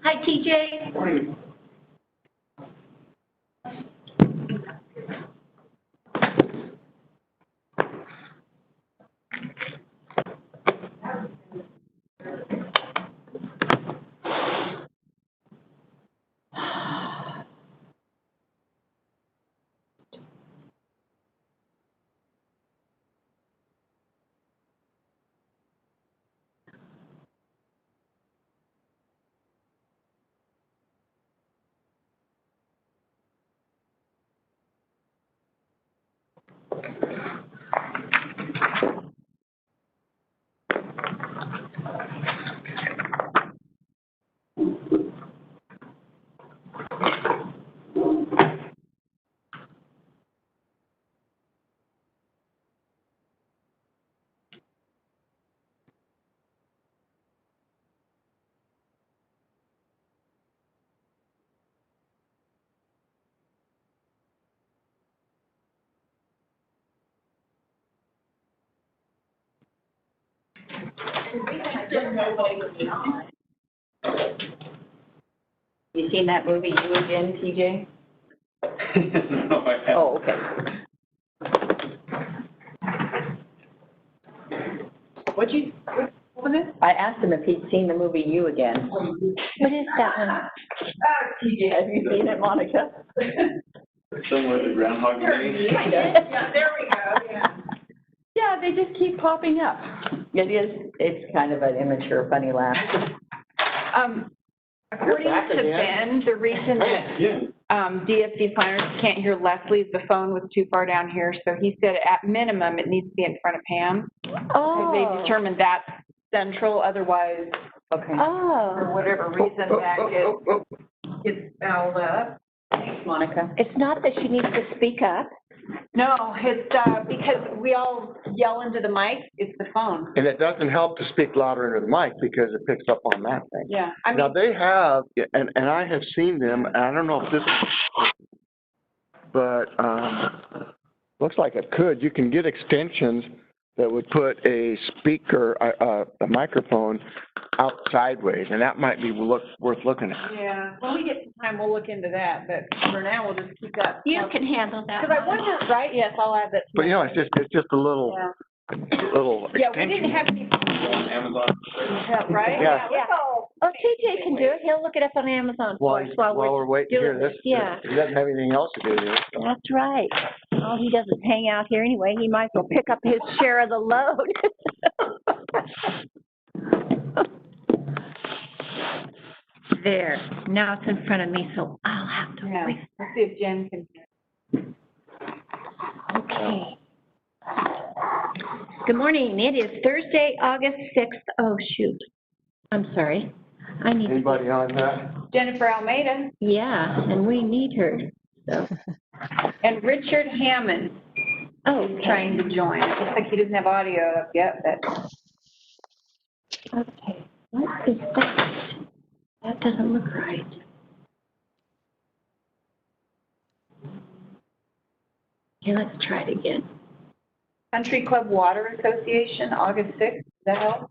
Hi, TJ. Morning. You seen that movie, You Again, TJ? No, I haven't. Oh, okay. What was it? I asked him if he'd seen the movie You Again. What is that one? TJ, have you seen it, Monica? Similar to Groundhog Day? Yeah, there we go, yeah. Yeah, they just keep popping up. It's kind of an immature, funny laugh. According to Ben, the reason that DFC planners can't hear Leslie is the phone was too far down here, so he said at minimum it needs to be in front of Pam. Oh. Because they determined that's central, otherwise, Okay. for whatever reason, that gets fouled up. Thanks, Monica. It's not that she needs to speak up. No, it's, because we all yell into the mic, it's the phone. And it doesn't help to speak louder into the mic because it picks up on that thing. Yeah, I Now, mean, they have, and I have seen them, and I don't know if this, but, looks like it could. You can get extensions that would put a speaker, a microphone out sideways, and that might be worth looking at. Yeah, when we get some time, we'll look into that, but for now, we'll just keep that. You can handle that. Because I wonder, right, yes, I'll add that. to But, you my- know, it's just a little, little Yeah, we extension. didn't have any, Amazon. help, right? Yeah. let's all- Oh, TJ can do it. He'll look it up on Amazon for While, us while we're waiting here, doing this, this. Yeah. he doesn't have anything else to do here. So. That's right. Oh, he doesn't hang out here anyway. He might as well pick up his share of the load. There, now it's in front of me, so I'll have to Yeah, wait. let's see if Jen can. Okay. Good morning. It is Thursday, August 6th. Oh, shoot. I'm sorry. I need to, Anybody on that? Jennifer Almeida yeah, and we need her, so. and Richard Hammond Oh, trying to join. It looks like he doesn't have audio up yet, but. okay. What is that? That doesn't look right. Okay, let's try it again. Country Club Water Association, August 6th, does that help?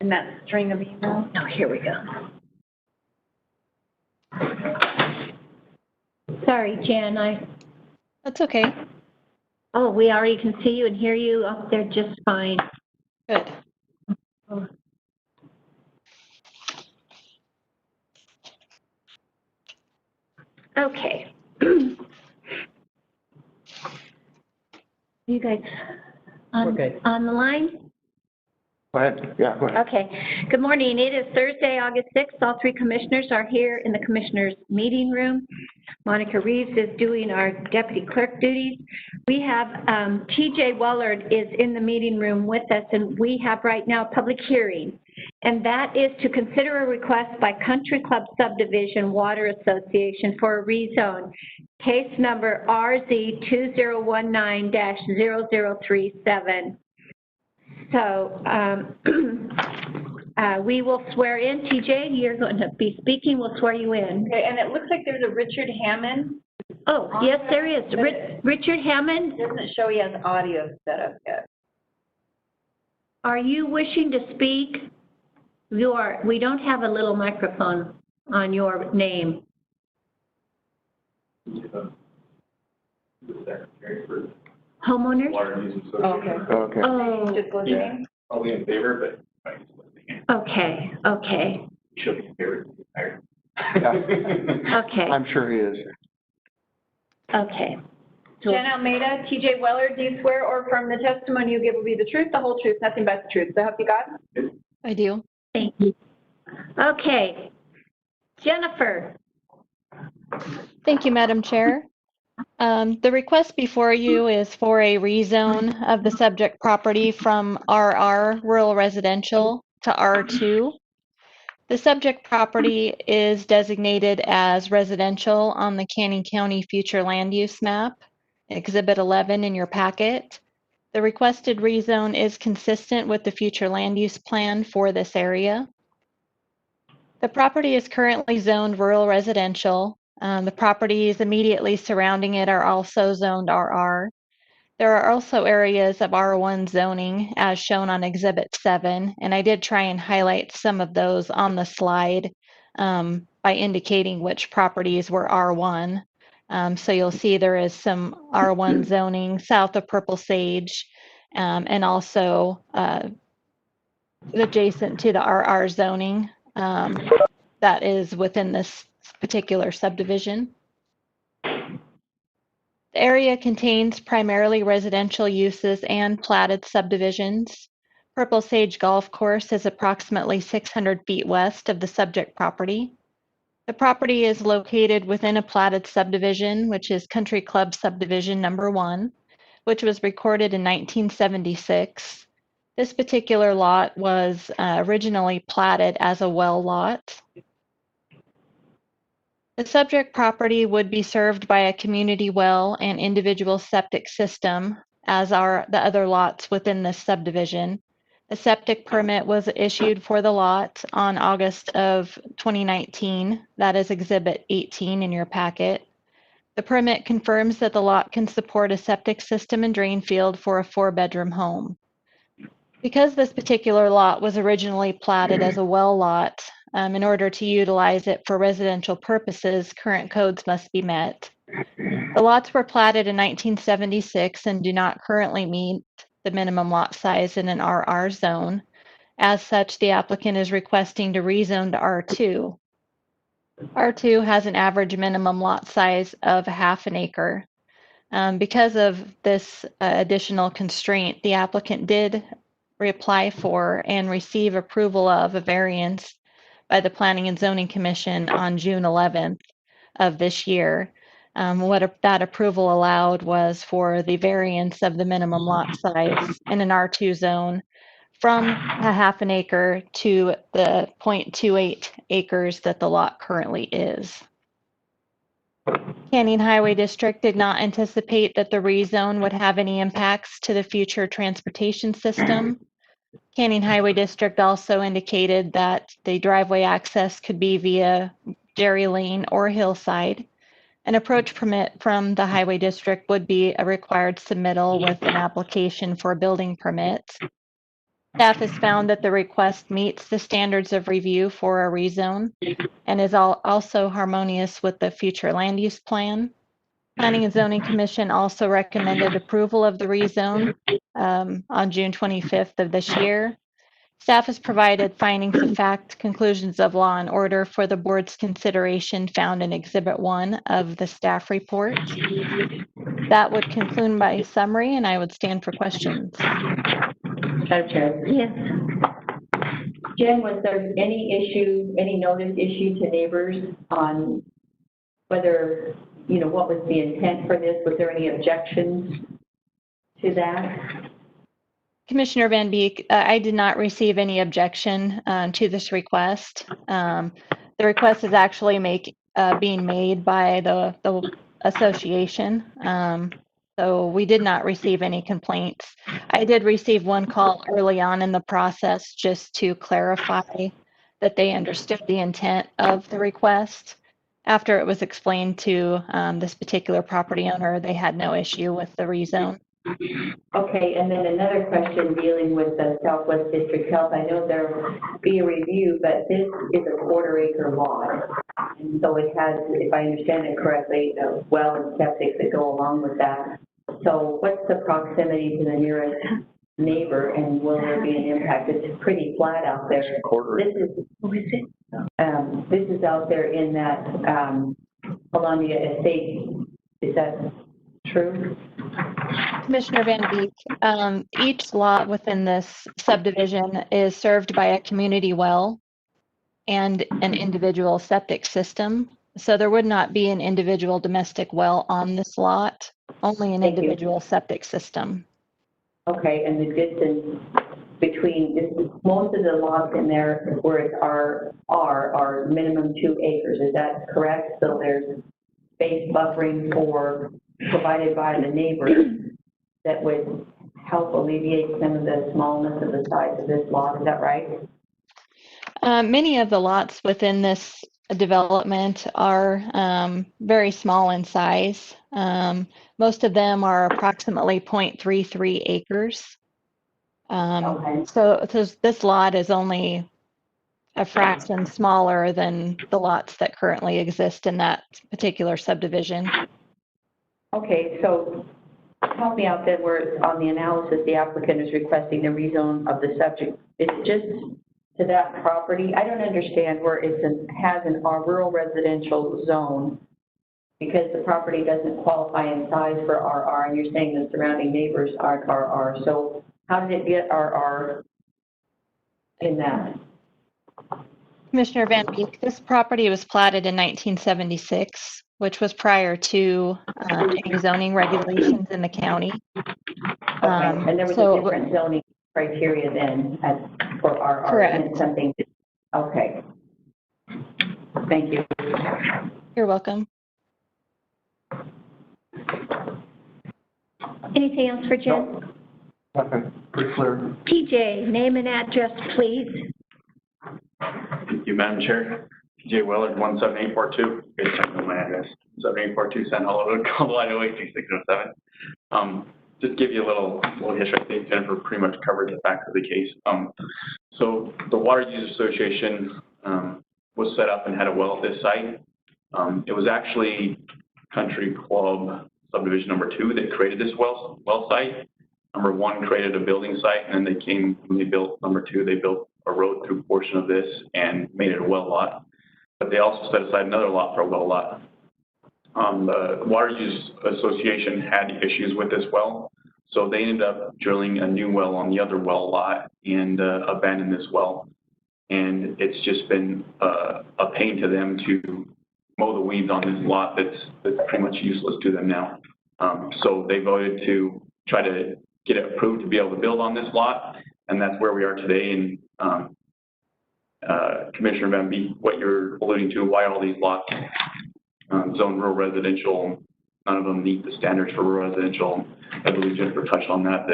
In that string of emails? Oh, here we go. Sorry, Jan, That's okay. oh, we already can see you and hear you up there just fine. Good. Okay. You guys on the line? Go ahead. Yeah, go ahead. Okay. Good morning. It is Thursday, August 6th. All three commissioners are here in the commissioners' meeting room. Monica Reeves is doing our deputy clerk duties. We have TJ Wellard is in the meeting room with us, and we have right now a public hearing. And that is to consider a request by Country Club Subdivision Water Association for a rezone. Case number RZ 2019-0037. So we will swear in. TJ, you're going to be speaking. We'll swear you in. Okay, and it looks like there's a Richard Hammond. Oh, yes, there is. Richard Hammond, It doesn't show he has audio set up yet. are you wishing to speak? We don't have a little microphone on your name. Homeowners? Okay. Okay. Oh, Just listening? Probably in favor, but I just listening. okay, okay, Should be in favor. okay, I'm sure he is. okay. So- Jen Almeida, TJ Weller, do you swear or affirm the testimony you give will be the truth, the whole truth, nothing but the truth? So help you God? I do. Thank you. Okay. Jennifer, Thank you, Madam Chair. The request before you is for a rezone of the subject property from RR, rural residential, to R2. The subject property is designated as residential on the Canning County Future Land Use Map, Exhibit 11 in your packet. The requested rezone is consistent with the future land use plan for this area. The property is currently zoned rural residential. The properties immediately surrounding it are also zoned RR. There are also areas of R1 zoning as shown on Exhibit 7, and I did try and highlight some of those on the slide by indicating which properties were R1. So you'll see there is some R1 zoning south of Purple Sage and also adjacent to the RR zoning that is within this particular subdivision. The area contains primarily residential uses and platted subdivisions. Purple Sage Golf Course is approximately 600 feet west of the subject property. The property is located within a platted subdivision, which is Country Club Subdivision Number 1, which was recorded in 1976. This particular lot was originally platted as a well lot. The subject property would be served by a community well and individual septic system, as are the other lots within this subdivision. A septic permit was issued for the lot on August of 2019. That is Exhibit 18 in your packet. The permit confirms that the lot can support a septic system and drain field for a 4-bedroom home. Because this particular lot was originally platted as a well lot, in order to utilize it for residential purposes, current codes must be met. The lots were platted in 1976 and do not currently meet the minimum lot size in an RR zone. As such, the applicant is requesting to rezone to R2. R2 has an average minimum lot size of 1/2 acre. Because of this additional constraint, the applicant did reapply for and receive approval of a variance by the Planning and Zoning Commission on June 11th of this year. What that approval allowed was for the variance of the minimum lot size in an R2 zone from 1/2 acre to the 0.28 acres that the lot currently is. Canyon Highway District did not anticipate that the rezone would have any impacts to the future transportation system. Canyon Highway District also indicated that the driveway access could be via Dairy Lane or Hillside. An approach permit from the Highway District would be a required submittal with an application for a building permit. Staff has found that the request meets the standards of review for a rezone and is also harmonious with the future land use plan. Planning and Zoning Commission also recommended approval of the rezone on June 25th of this year. Staff has provided findings of fact, conclusions of law and order for the board's consideration found in Exhibit 1 of the staff report. That would conclude my summary, and I would stand for questions. Madam Chair. Yes. Jen, was there any notice issue to neighbors on whether, what was the intent for this? Was there any objections to that? Commissioner Van Beek, I did not receive any objection to this request. The request is actually being made by the association. So we did not receive any complaints. I did receive one call early on in the process just to clarify that they understood the intent of the request. After it was explained to this particular property owner, they had no issue with the rezone. Okay, and then another question dealing with the Southwest District Health. I know there will be a review, but this is a 1/4 acre lot. And so it has, if I understand it correctly, a well and septic that go along with that. So what's the proximity to the nearest neighbor, and will there be an impact? It's pretty flat out there. This is out there in that Columbia Estate. Is that true? Commissioner Van Beek, each lot within this subdivision is served by a community well and an individual septic system. So there would not be an individual domestic well on this lot, only an individual septic system. Okay, and the distance between, most of the lots in there where it's are minimum 2 acres, is that correct? So there's space buffering provided by the neighbors that would help alleviate some of the smallness of the size of this lot, is that right? Many of the lots within this development are very small in size. Most of them are approximately 0.33 acres. So this lot is only a fraction smaller than the lots that currently exist in that particular subdivision. Okay, so help me out then, where on the analysis, the applicant is requesting the rezone of the subject. It's just to that property. I don't understand where it has a rural residential zone because the property doesn't qualify in size for RR, and you're saying the surrounding neighbors aren't RR. So how did it get RR in that? Commissioner Van Beek, this property was platted in 1976, which was prior to any zoning regulations in the county. Okay, and there was a different zoning criteria then for RR. Correct. Something. Okay. Thank you. You're welcome. Anything else for Jen? Nothing, pretty clear. TJ, name and address, please. Thank you, Madam Chair. PJ Weller, 17842, Base my address, 7842 San Hollow Road, Colorado 82607. Just give you a little history. I think Jennifer pretty much covered the facts of the case. So the Water Users Association was set up and had a well at this site. It was actually Country Club Subdivision Number 2 that created this well site. Number 1 created a building site, and then when they built Number 2, they built a road through portion of this and made it a well lot. But they also set aside another lot for a well lot. The Water Use Association had issues with this well, so they ended up drilling a new well on the other well lot and abandoned this well. And it's just been a pain to them to mow the weeds on this lot that's pretty much useless to them now. So they voted to try to get it approved to be able to build on this lot, and that's where we are today. And Commissioner Van Beek, what you're alluding to, why all these lots zone rural residential, none of them meet the standards for rural residential. I believe Jennifer touched on that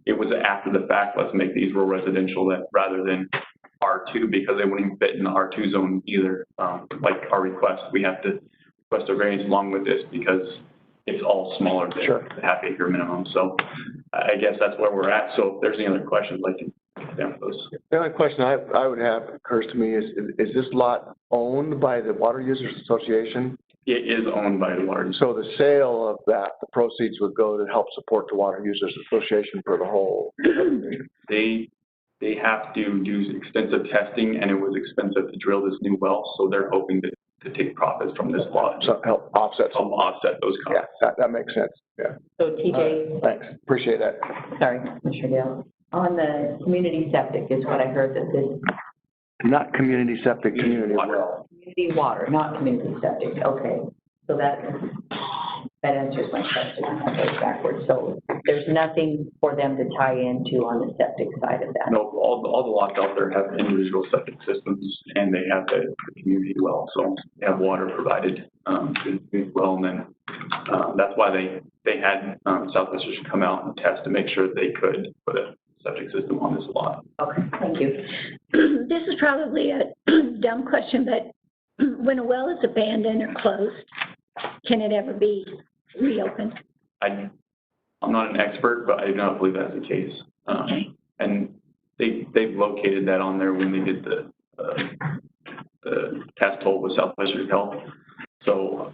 it was after the fact, let's make these rural residential rather than R2, because they wouldn't even fit in the R2 zone either. Like our request, we have to request a variance along with this because it's all smaller than the half-acre minimum. So I guess that's where we're at. So if there's any other questions, I can answer those. The only question I would have occurs to me is this lot owned by the Water Users Association? It is owned by the Water. So the sale of that, the proceeds would go to help support the Water Users Association for the whole. They have to do extensive testing, and it was expensive to drill this new well, so they're hoping to take profits from this lot. So help offset those costs. Yeah, that makes sense. Yeah. So TJ, Thanks. Appreciate that. sorry, Commissioner Gale, on the community septic is what I heard that this, Not community septic, community well. community water, not community septic, okay. So that answers my question, that goes backwards. So there's nothing for them to tie into on the septic side of that? No, all the lots out there have individual septic systems, and they have the community well, so they have water provided to the community well, and then that's why they had Southwestern come out and test to make sure that they could put a septic system on this lot. Okay, thank you. This is probably a dumb question, but when a well is abandoned or closed, can it ever be reopened? I'm not an expert, but I do not believe that's the case. Okay. And they've located that on there when they did the test hole with Southwestern Health. So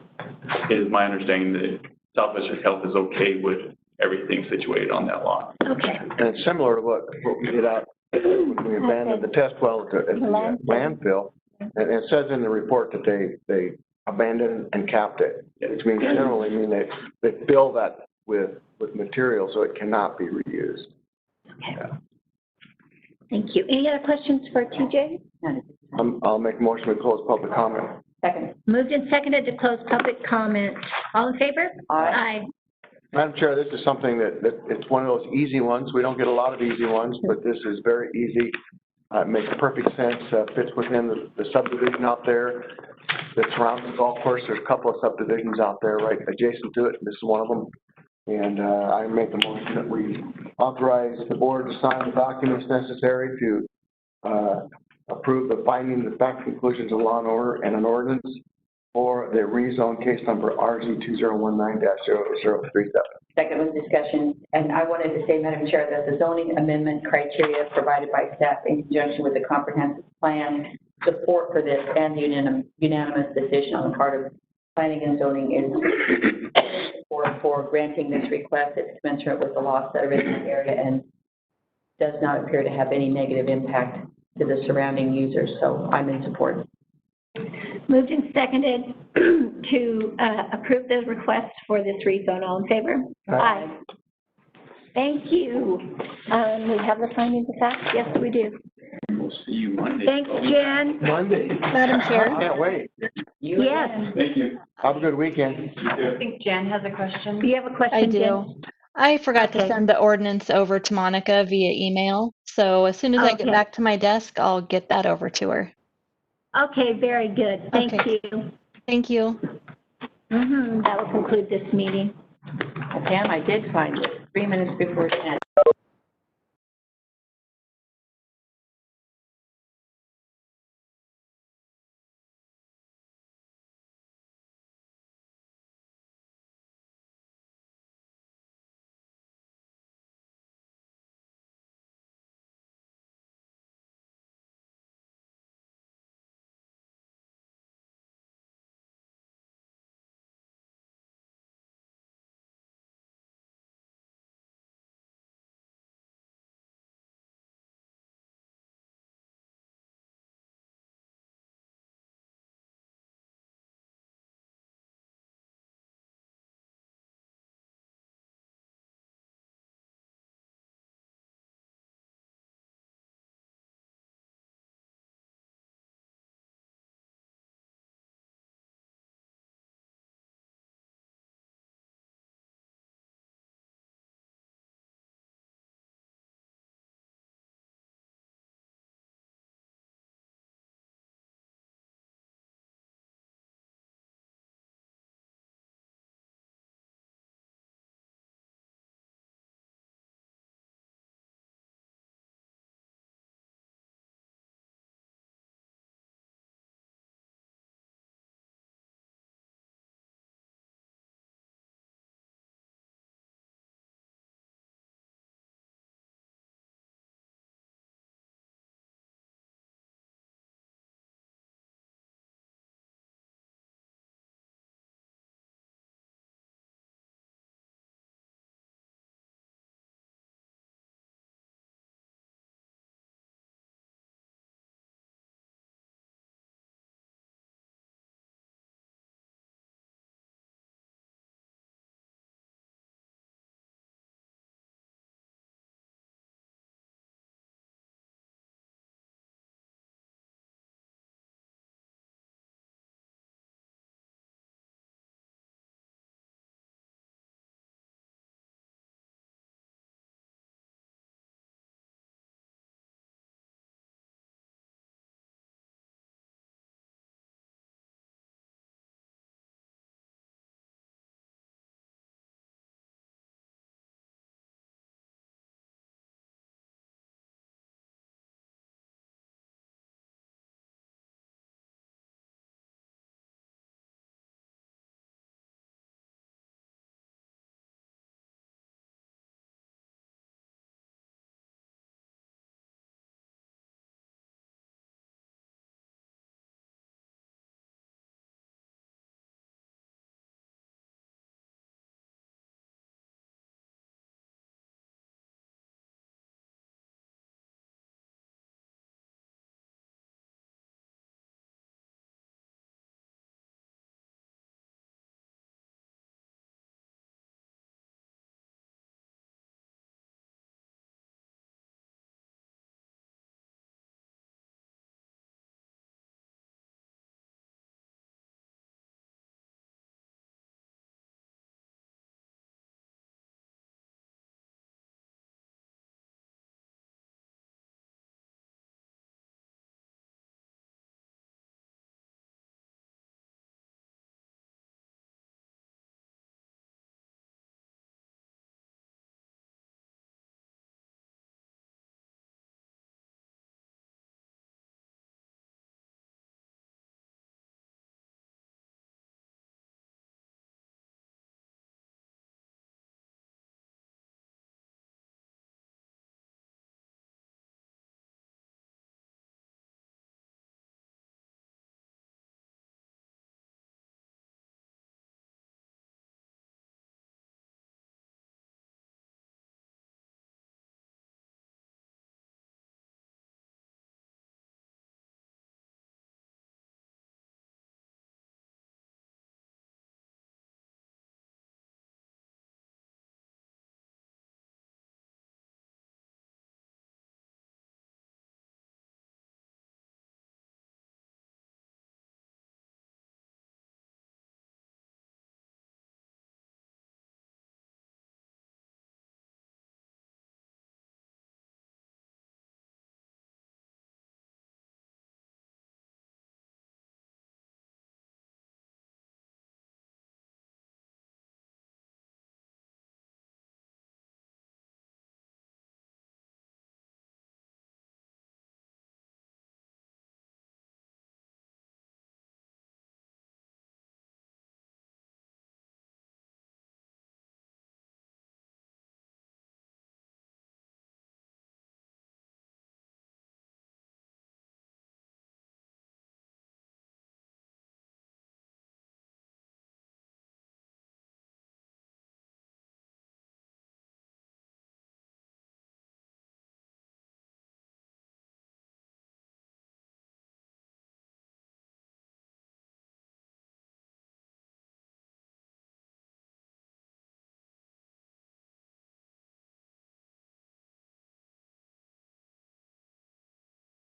it is my understanding that Southwestern Health is okay with everything situated on that lot. Okay. And it's similar to what we did out when we abandoned the test well at the landfill. And it says in the report that they abandoned and capped it, which means generally they fill that with material so it cannot be reused. Okay. Yeah. Thank you. Any other questions for TJ? I'll make a motion to close public comment. Second. Moved and seconded to close public comment. All in favor? Aye. Madam Chair, this is something that it's one of those easy ones. We don't get a lot of easy ones, but this is very easy. It makes perfect sense, fits within the subdivision out there that surrounds the golf course. There's a couple of subdivisions out there right adjacent to it, and this is one of them. And I make the motion that we authorize the board to sign the documents necessary to approve the findings of fact, conclusions of law and order and an ordinance for the rezone case number RZ 2019-0037. Second was discussion, and I wanted to say, Madam Chair, that the zoning amendment criteria provided by staff in conjunction with the comprehensive plan support for this and the unanimous decision on the part of planning and zoning is for granting this request. It's commensurate with the laws that are in the area and does not appear to have any negative impact to the surrounding users, so I'm in support. Moved and seconded to approve the request for this rezone. All in favor? Aye. Thank you. We have the findings of fact? Yes, we do. We'll see you Monday. Thanks, Jen. Monday. Madam Chair? I can't wait. Yes. Thank you. Have a good weekend. I think Jen has a question. Do you have a question, I Jen? do. I forgot to Okay. send the ordinance over to Monica via email. So as soon as I get Okay. back to my desk, I'll get that over to her. Okay, very good. Thank Okay. you. Thank you. That will conclude this meeting. Pam, I did find it 3 minutes before 10.